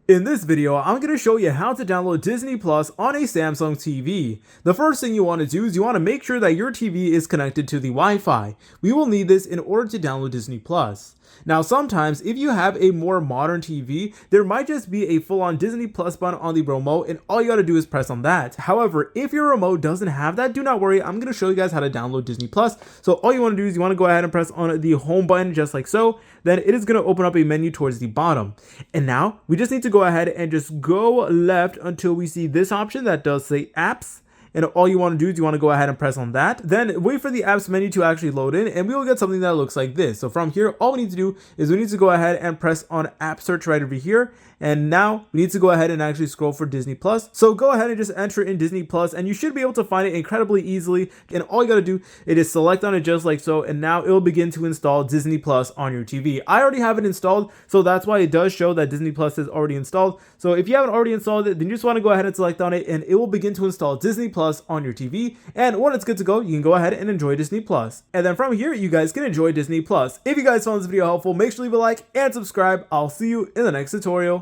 In this video, I'm going to show you how to download Disney Plus on a Samsung TV. The first thing you want to do is you want to make sure that your TV is connected to the Wi-Fi. We will need this in order to download Disney Plus. Now, sometimes if you have a more modern TV, there might just be a full-on Disney Plus button on the remote, and all you gotta do is press on that. However, if your remote doesn't have that, do not worry, I'm gonna show you guys how to download Disney Plus. So all you wanna do is you wanna go ahead and press on the home button just like so. Then it is gonna open up a menu towards the bottom. And now we just need to go ahead and just go left until we see this option that does say apps. And all you want to do is you want to go ahead and press on that. Then wait for the apps menu to actually load in, and we will get something that looks like this. So from here, all we need to do is we need to go ahead and press on app search right over here. And now we need to go ahead and actually scroll for Disney Plus. So go ahead and just enter in Disney Plus, and you should be able to find it incredibly easily. And all you got to do is select on it just like so. And now it will begin to install Disney Plus on your TV. I already have it installed, so that's why it does show that Disney Plus is already installed. So if you haven't already installed it, then you just want to go ahead and select on it, and it will begin to install Disney Plus on your TV. And when it's good to go, you can go ahead and enjoy Disney Plus. And then from here, you guys can enjoy Disney Plus. If you guys found this video helpful, make sure to leave a like and subscribe. I'll see you in the next tutorial.